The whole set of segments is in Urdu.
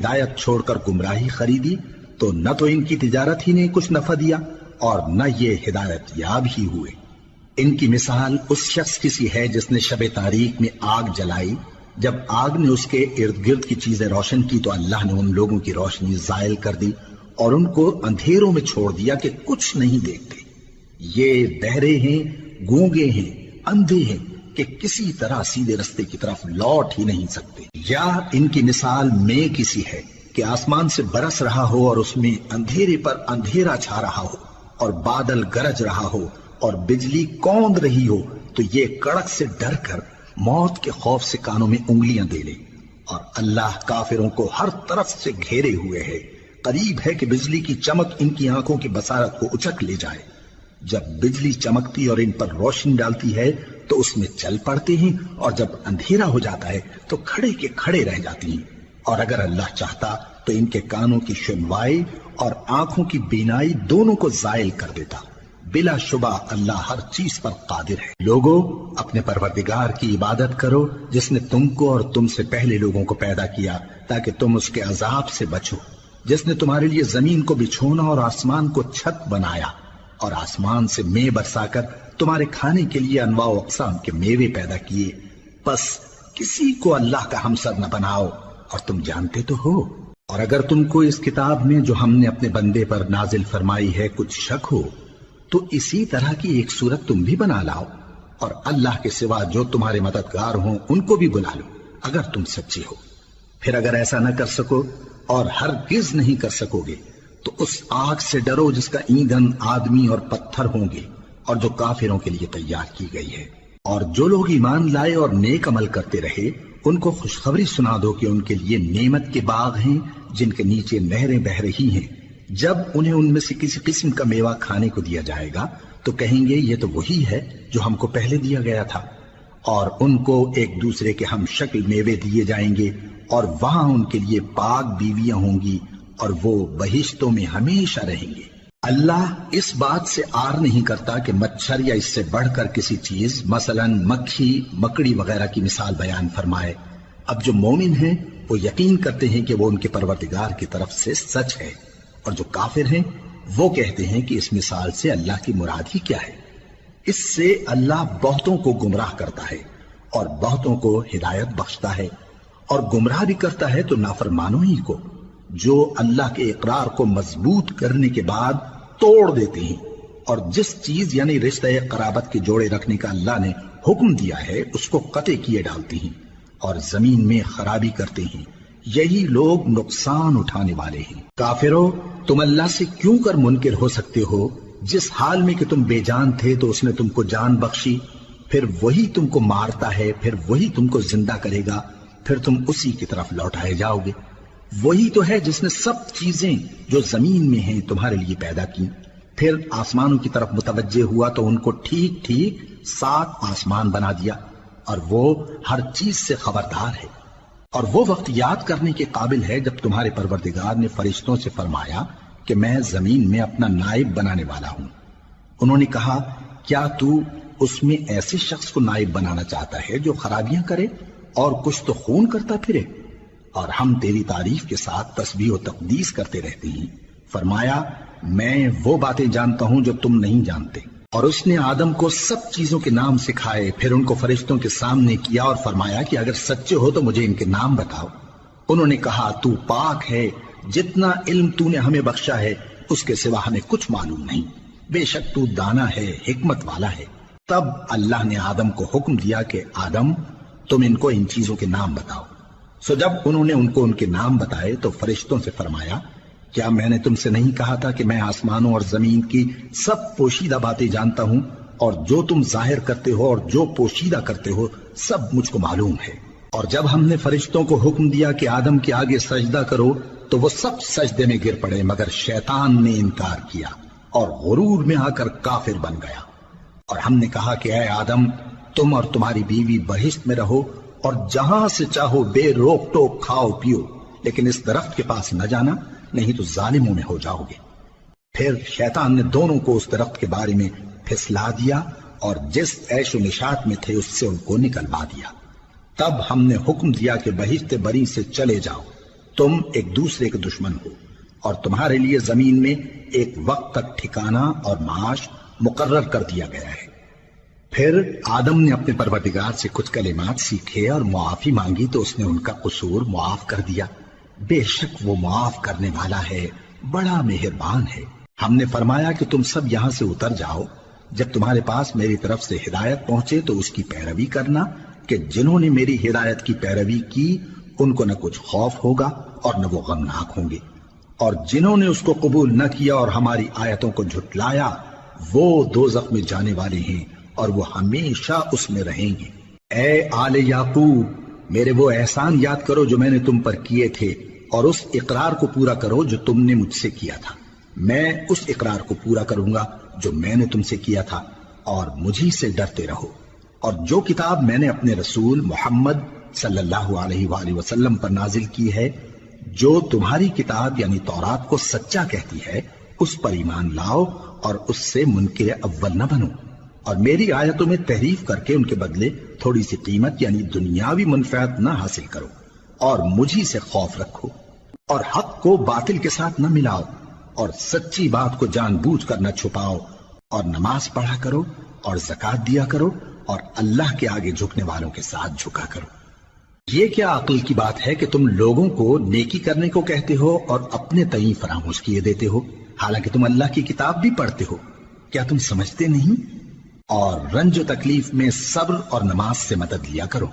ہدایت چھوڑ کر گمراہی خریدی تو نہ تو ان کی تجارت ہی نے کچھ نفع دیا اور نہ یہ ہدایت یاب ہی ہوئے۔ ان کی مثال اس شخص کی سی ہے جس نے شب تاریک میں آگ جلائی، جب آگ نے اس کے ارد گرد کی چیزیں روشن کی تو اللہ نے ان لوگوں کی روشنی زائل کر دی اور ان کو اندھیروں میں چھوڑ دیا کہ کچھ نہیں دیکھتے۔ یہ بہرے ہیں، گونگے ہیں، اندھے ہیں کہ کسی طرح سیدھے رستے کی طرف لوٹ ہی نہیں سکتے۔ یا ان کی مثال میں کسی ہے کہ آسمان سے برس رہا ہو اور اس میں اندھیرے پر اندھیرا چھا رہا ہو اور بادل گرج رہا ہو اور بجلی کوند رہی ہو تو یہ کڑک سے ڈر کر موت کے خوف سے کانوں میں انگلیاں دے لے۔ اور اللہ کافروں کو ہر طرف سے گھیرے ہوئے ہے، قریب ہے کہ بجلی کی چمک ان کی آنکھوں کی بصارت کو اچک لے جائے۔ جب بجلی چمکتی اور ان پر روشنی ڈالتی ہے تو اس میں چل پڑتے ہیں، اور جب اندھیرا ہو جاتا ہے تو کھڑے کے کھڑے رہ جاتی ہیں۔ اور اگر اللہ چاہتا تو ان کے کانوں کی سنوائی اور آنکھوں کی بینائی دونوں کو زائل کر دیتا۔ بلا شبہ اللہ ہر چیز پر قادر ہے۔ لوگو، اپنے پروردگار کی عبادت کرو جس نے تم کو اور تم سے پہلے لوگوں کو پیدا کیا تاکہ تم اس کے عذاب سے بچو، جس نے تمہارے لیے زمین کو بچھونا اور آسمان کو چھت بنایا اور آسمان سے مے برسا کر تمہارے کھانے کے لیے انواع و اقسام کے میوے پیدا کیے۔ پس کسی کو اللہ کا ہمسر نہ بناؤ، اور تم جانتے تو ہو۔ اور اگر تم کو اس کتاب میں جو ہم نے اپنے بندے پر نازل فرمائی ہے کچھ شک ہو تو اسی طرح کی ایک صورت تم بھی بنا لاؤ، اور اللہ کے سوا جو تمہارے مددگار ہوں ان کو بھی بلا لو اگر تم سچے ہو۔ پھر اگر ایسا نہ کر سکو اور ہرگز نہیں کر سکو گے تو اس آگ سے ڈرو جس کا ایندھن آدمی اور پتھر ہوں گے اور جو کافروں کے لیے تیار کی گئی ہے۔ اور جو لوگ ایمان لائے اور نیک عمل کرتے رہے ان کو خوشخبری سنا دو کہ ان کے لیے نعمت کے باغ ہیں جن کے نیچے نہریں بہہ رہی ہیں۔ جب انہیں ان میں سے کسی قسم کا میوہ کھانے کو دیا جائے گا تو کہیں گے یہ تو وہی ہے جو ہم کو پہلے دیا گیا تھا، اور ان کو ایک دوسرے کے ہم شکل میوے دیے جائیں گے، اور وہاں ان کے لیے پاک بیویاں ہوں گی اور وہ بہشتوں میں ہمیشہ رہیں گے۔ اللہ اس بات سے آر نہیں کرتا کہ مچھر یا اس سے بڑھ کر کسی چیز مثلا مکھی، مکڑی وغیرہ کی مثال بیان فرمائے۔ اب جو مومن ہیں وہ یقین کرتے ہیں کہ وہ ان کے پروردگار کی طرف سے سچ ہے، اور جو کافر ہیں وہ کہتے ہیں کہ اس مثال سے اللہ کی مراد ہی کیا ہے۔ اس سے اللہ بہتوں کو گمراہ کرتا ہے اور بہتوں کو ہدایت بخشتا ہے، اور گمراہ بھی کرتا ہے تو نافرمانوں ہی کو، جو اللہ کے اقرار کو مضبوط کرنے کے بعد توڑ دیتے ہیں، اور جس چیز یعنی رشتہ قرابت کے جوڑے رکھنے کا اللہ نے حکم دیا ہے اس کو قطع کیے ڈالتے ہیں اور زمین میں خرابی کرتے ہیں۔ یہی لوگ نقصان اٹھانے والے ہیں۔ کافرو، تم اللہ سے کیوں کر منکر ہو سکتے ہو؟ جس حال میں کہ تم بے جان تھے تو اس نے تم کو جان بخشی، پھر وہی تم کو مارتا ہے، پھر وہی تم کو زندہ کرے گا، پھر تم اسی کی طرف لوٹائے جاؤ گے۔ وہی تو ہے جس نے سب چیزیں جو زمین میں ہیں تمہارے لیے پیدا کی، پھر آسمانوں کی طرف متوجہ ہوا تو ان کو ٹھیک ٹھیک 7 آسمان بنا دیا، اور وہ ہر چیز سے خبردار ہے۔ اور وہ وقت یاد کرنے کے قابل ہے جب تمہارے پروردگار نے فرشتوں سے فرمایا کہ میں زمین میں اپنا نائب بنانے والا ہوں۔ انہوں نے کہا، کیا تو اس میں ایسے شخص کو نائب بنانا چاہتا ہے جو خرابیاں کرے اور کچھ تو خون کرتا پھرے؟ اور ہم تیری تعریف کے ساتھ تسبیح و تقدیس کرتے رہتے ہیں۔ فرمایا، میں وہ باتیں جانتا ہوں جو تم نہیں جانتے۔ اور اس نے آدم کو سب چیزوں کے نام سکھائے، پھر ان کو فرشتوں کے سامنے کیا اور فرمایا کہ اگر سچے ہو تو مجھے ان کے نام بتاؤ۔ انہوں نے کہا، تو پاک ہے، جتنا علم تو نے ہمیں بخشا ہے اس کے سوا ہمیں کچھ معلوم نہیں، بے شک تو دانا ہے، حکمت والا ہے۔ تب اللہ نے آدم کو حکم دیا کہ آدم، تم ان کو ان چیزوں کے نام بتاؤ۔ سو جب انہوں نے ان کو ان کے نام بتائے تو فرشتوں سے فرمایا، کیا میں نے تم سے نہیں کہا تھا کہ میں آسمانوں اور زمین کی سب پوشیدہ باتیں جانتا ہوں، اور جو تم ظاہر کرتے ہو اور جو پوشیدہ کرتے ہو سب مجھ کو معلوم ہے۔ اور جب ہم نے فرشتوں کو حکم دیا کہ آدم کے آگے سجدہ کرو تو وہ سب سجدے میں گر پڑے مگر شیطان نے انکار کیا اور غرور میں آ کر کافر بن گیا۔ اور ہم نے کہا کہ اے آدم، تم اور تمہاری بیوی بہشت میں رہو اور جہاں سے چاہو بے روک ٹوک کھاؤ پیو، لیکن اس درخت کے پاس نہ جانا، نہیں تو ظالموں میں ہو جاؤ گے۔ پھر شیطان نے دونوں کو اس درخت کے بارے میں پھسلا دیا اور جس عیش و نشاط میں تھے اس سے ان کو نکلوا دیا۔ تب ہم نے حکم دیا کہ بہشت بری سے چلے جاؤ، تم ایک دوسرے کے دشمن ہو، اور تمہارے لیے زمین میں ایک وقت تک ٹھکانہ اور معاش مقرر کر دیا گیا ہے۔ پھر آدم نے اپنے پروردگار سے کچھ کلمات سیکھے اور معافی مانگی تو اس نے ان کا قصور معاف کر دیا۔ بے شک وہ معاف کرنے والا ہے، بڑا مہربان ہے۔ ہم نے فرمایا کہ تم سب یہاں سے اتر جاؤ، جب تمہارے پاس میری طرف سے ہدایت پہنچے تو اس کی پیروی کرنا، کہ جنہوں نے میری ہدایت کی پیروی کی ان کو نہ کچھ خوف ہوگا اور نہ وہ غمناک ہوں گے، اور جنہوں نے اس کو قبول نہ کیا اور ہماری آیتوں کو جھٹلایا وہ دوزخ میں جانے والے ہیں اور وہ ہمیشہ اس میں رہیں گے۔ اے آل یعقوب، میرے وہ احسان یاد کرو جو میں نے تم پر کیے تھے، اور اس اقرار کو پورا کرو جو تم نے مجھ سے کیا تھا۔ میں اس اقرار کو پورا کروں گا جو میں نے تم سے کیا تھا، اور مجھی سے ڈرتے رہو۔ اور جو کتاب میں نے اپنے رسول محمد صلی اللہ علیہ وآلہ وسلم پر نازل کی ہے، جو تمہاری کتاب یعنی تورات کو سچا کہتی ہے، اس پر ایمان لاؤ اور اس سے منکر اول نہ بنو، اور میری آیتوں میں تحریف کر کے ان کے بدلے تھوڑی سی قیمت یعنی دنیاوی منفعت نہ حاصل کرو، اور مجھی سے خوف رکھو، اور حق کو باطل کے ساتھ نہ ملاؤ، اور سچی بات کو جان بوجھ کر نہ چھپاؤ، اور نماز پڑھا کرو اور زکوٰۃ دیا کرو، اور اللہ کے آگے جھکنے والوں کے ساتھ جھکا کرو۔ یہ کیا عقل کی بات ہے کہ تم لوگوں کو نیکی کرنے کو کہتے ہو اور اپنے تئیں فراموش کیے دیتے ہو، حالانکہ تم اللہ کی کتاب بھی پڑھتے ہو؟ کیا تم سمجھتے نہیں؟ اور رنج و تکلیف میں صبر اور نماز سے مدد لیا کرو،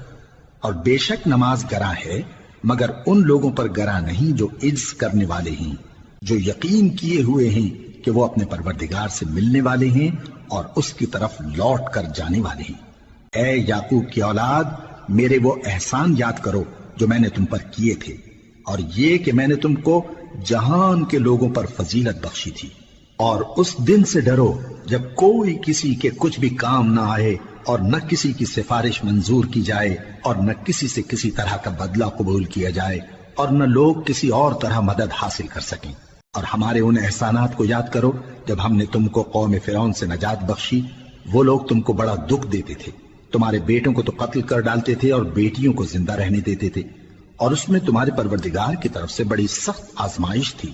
اور بے شک نماز گراں ہے، مگر ان لوگوں پر گراں نہیں جو عجز کرنے والے ہیں، جو یقین کیے ہوئے ہیں کہ وہ اپنے پروردگار سے ملنے والے ہیں اور اس کی طرف لوٹ کر جانے والے ہیں۔ اے یعقوب کی اولاد، میرے وہ احسان یاد کرو جو میں نے تم پر کیے تھے، اور یہ کہ میں نے تم کو جہان کے لوگوں پر فضیلت بخشی تھی۔ اور اس دن سے ڈرو جب کوئی کسی کے کچھ بھی کام نہ آئے، اور نہ کسی کی سفارش منظور کی جائے، اور نہ کسی سے کسی طرح کا بدلہ قبول کیا جائے، اور نہ لوگ کسی اور طرح مدد حاصل کر سکیں۔ اور ہمارے ان احسانات کو یاد کرو جب ہم نے تم کو قوم فرعون سے نجات بخشی۔ وہ لوگ تم کو بڑا دکھ دیتے تھے، تمہارے بیٹوں کو تو قتل کر ڈالتے تھے اور بیٹیوں کو زندہ رہنے دیتے تھے، اور اس میں تمہارے پروردگار کی طرف سے بڑی سخت آزمائش تھی۔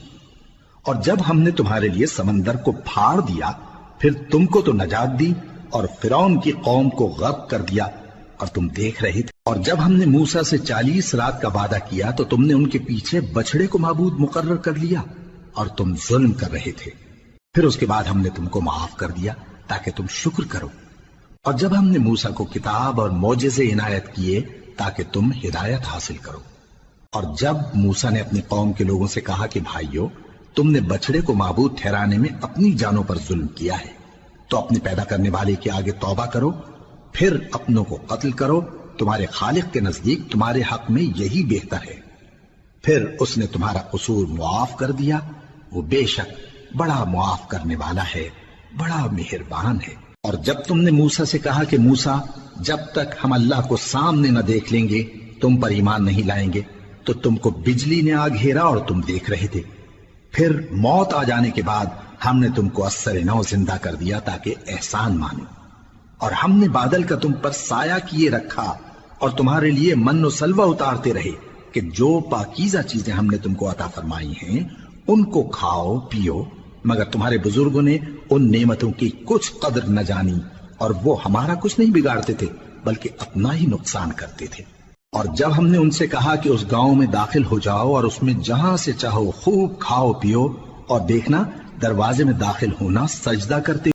اور جب ہم نے تمہارے لیے سمندر کو پھاڑ دیا، پھر تم کو تو نجات دی اور فرعون کی قوم کو غرق کر دیا، اور تم دیکھ رہے تھے۔ اور جب ہم نے موسیٰ سے 40 رات کا وعدہ کیا تو تم نے ان کے پیچھے بچڑے کو معبود مقرر کر لیا، اور تم ظلم کر رہے تھے۔ پھر اس کے بعد ہم نے تم کو معاف کر دیا تاکہ تم شکر کرو۔ اور جب ہم نے موسیٰ کو کتاب اور معجزے عنایت کیے تاکہ تم ہدایت حاصل کرو۔ اور جب موسیٰ نے اپنی قوم کے لوگوں سے کہا کہ بھائیو، تم نے بچڑے کو معبود ٹھہرانے میں اپنی جانوں پر ظلم کیا ہے، تو اپنے پیدا کرنے والے کے آگے توبہ کرو، پھر اپنوں کو قتل کرو، تمہارے خالق کے نزدیک تمہارے حق میں یہی بہتر ہے۔ پھر اس نے تمہارا قصور معاف کر دیا، وہ بے شک بڑا معاف کرنے والا ہے، بڑا مہربان ہے۔ اور جب تم نے موسیٰ سے کہا کہ موسیٰ، جب تک ہم اللہ کو سامنے نہ دیکھ لیں گے تم پر ایمان نہیں لائیں گے، تو تم کو بجلی نے آ گھیرا اور تم دیکھ رہے تھے۔ پھر موت آ جانے کے بعد ہم نے تم کو اثر نو زندہ کر دیا تاکہ احسان مانو۔ اور ہم نے بادل کا تم پر سایہ کیے رکھا اور تمہارے لیے من و سلوہ اتارتے رہے کہ جو پاکیزہ چیزیں ہم نے تم کو عطا فرمائی ہیں ان کو کھاؤ پیو، مگر تمہارے بزرگوں نے ان نعمتوں کی کچھ قدر نہ جانی، اور وہ ہمارا کچھ نہیں بگاڑتے تھے بلکہ اپنا ہی نقصان کرتے تھے۔ اور جب ہم نے ان سے کہا کہ اس گاؤں میں داخل ہو جاؤ اور اس میں جہاں سے چاہو خوب کھاؤ پیو، اور دیکھنا دروازے میں داخل ہونا سجدہ کرتے